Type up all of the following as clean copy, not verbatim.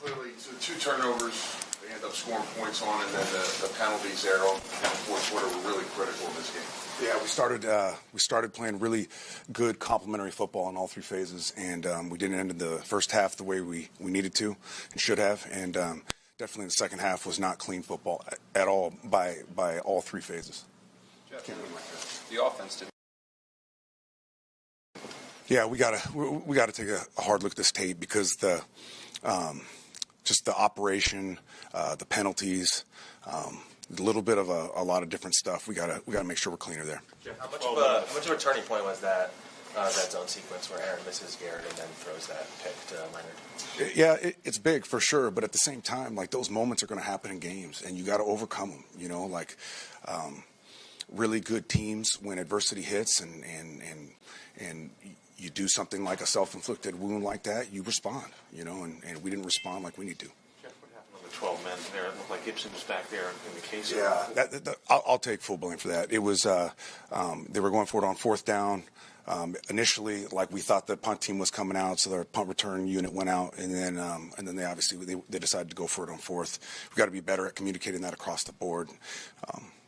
Clearly, so 2 turnovers they end up scoring points on, and then the penalties there in the fourth quarter were really critical in this game. Yeah, we started playing really good complementary football in all 3 phases, and we didn't end the first half the way we needed to and should have, and definitely the second half was not clean football at all by all 3 phases. Jeff, the offense didn't. Yeah, we gotta take a hard look at this tape because just the operation, the penalties, a little bit of a lot of different stuff. We gotta make sure we're cleaner there. How much of a turning point was that zone sequence where Aaron misses Garrett and then throws that pick to Leonard? Yeah, it's big for sure, but at the same time, like those moments are going to happen in games, and you got to overcome them. You know, like really good teams when adversity hits, and you do something like a self-inflicted wound like that, you respond. You know, and we didn't respond like we need to. Jeff, what happened on the 12 men there? It looked like Gibson was back there in the case. Yeah, I'll take full blame for that. It was they were going for it on 4th down. Initially, like we thought the punt team was coming out, so their punt return unit went out, and then they obviously they decided to go for it on 4th. We've got to be better at communicating that across the board.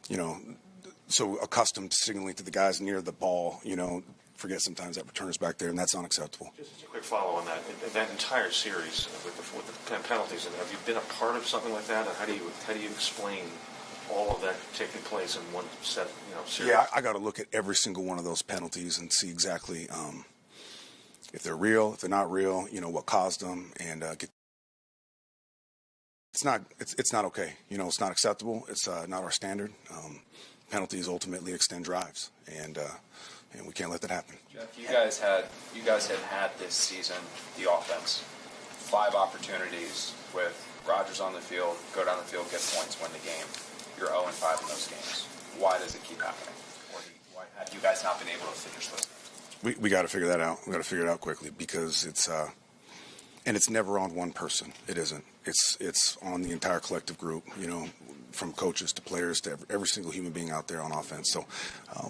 You know, so accustomed to signaling to the guys near the ball, you know, forget sometimes that return is back there, and that's unacceptable. Just a quick follow on that entire series with the penalties. Have you been a part of something like that, and how do you explain all of that taking place in one set, series? Yeah, I got to look at every single one of those penalties and see exactly if they're real, if they're not real, you know, what caused them, and it's not okay. You know, it's not acceptable. It's not our standard. Penalties ultimately extend drives, and we can't let that happen. Jeff, you guys had this season the offense, 5 opportunities with Rodgers on the field, go down the field, get points, win the game. You're 0-5 in those games. Why does it keep happening? Why have you guys not been able to finish those games? We got to figure that out. We got to figure it out quickly because it's never on one person. It isn't. It's on the entire collective group. You know, from coaches to players to every single human being out there on offense. So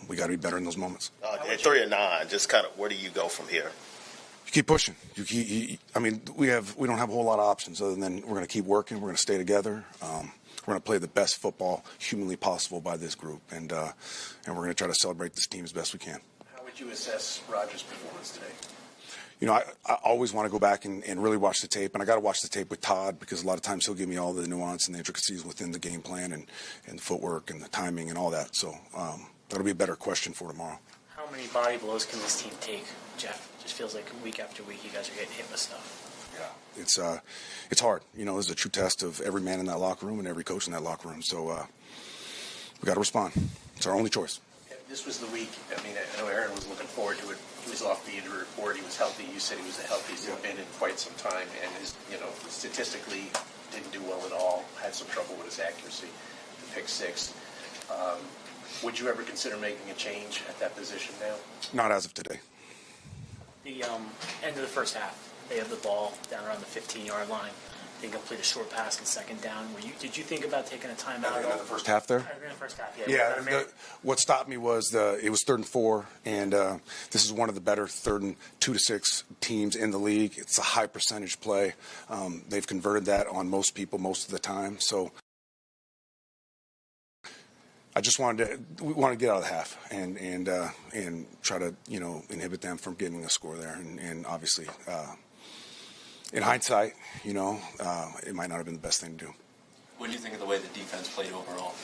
we got to be better in those moments. At 3-9, just kind of where do you go from here? You keep pushing. I mean, we don't have a whole lot of options other than we're going to keep working. We're going to stay together. We're going to play the best football humanly possible by this group, and we're going to try to celebrate this team as best we can. How would you assess Rodgers' performance today? You know, I always want to go back and really watch the tape, and I got to watch the tape with Todd because a lot of times he'll give me all the nuance and the intricacies within the game plan and the footwork and the timing and all that. So that'll be a better question for tomorrow. How many body blows can this team take, Jeff? It just feels like week after week you guys are getting hit with stuff. Yeah, it's hard. You know, it's a true test of every man in that locker room and every coach in that locker room. So we got to respond. It's our only choice. This was the week. I mean, I know Aaron was looking forward to it. He was off the injury report. He was healthy. You said he was the healthiest he's been in quite some time, and statistically didn't do well at all. Had some trouble with his accuracy. The pick 6. Would you ever consider making a change at that position now? Not as of today. The end of the first half, they have the ball down around the 15-yard line. They complete a short pass on 2nd down. Did you think about taking a timeout at all? In the first half there? In the first half, yeah. What stopped me was it was 3rd and 4, and this is one of the better 3rd and 2 to 6 teams in the league. It's a high percentage play. They've converted that on most people most of the time. So I just wanted to get out of the half and try to inhibit them from getting a score there, and obviously. In hindsight, it might not have been the best thing to do. What do you think of the way the defense played overall?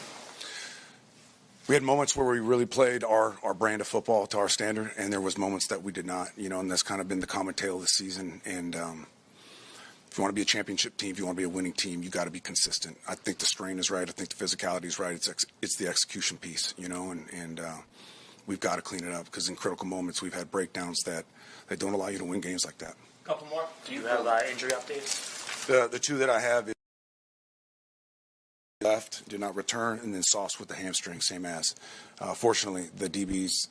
We had moments where we really played our brand of football to our standard, and there was moments that we did not, and that's kind of been the common tale of the season. And if you want to be a championship team, if you want to be a winning team, you got to be consistent. I think the strain is right. I think the physicality is right. It's the execution piece, and we've got to clean it up because in critical moments we've had breakdowns that don't allow you to win games like that. Couple more. Do you have injury updates? The 2 that I have is left, did not return, and then Sauce with the hamstring, same as. Fortunately, the DBs,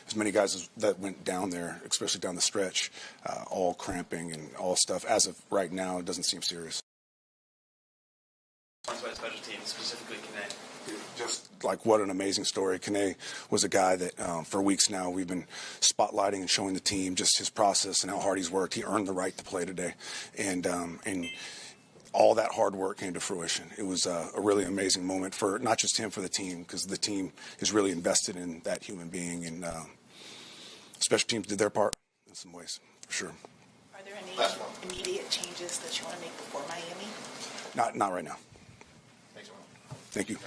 as many guys that went down there, especially down the stretch, all cramping and all stuff. As of right now, it doesn't seem serious. Special teams, specifically Connect. Just like, what an amazing story. Kane was a guy that for weeks now we've been spotlighting and showing the team just his process and how hard he's worked. He earned the right to play today, and all that hard work came to fruition. It was a really amazing moment for not just him, for the team, because the team is really invested in that human being, and special teams did their part in some ways, for sure. Are there any immediate changes that you want to make before Miami? Not right now. Thanks, everyone. Thank you.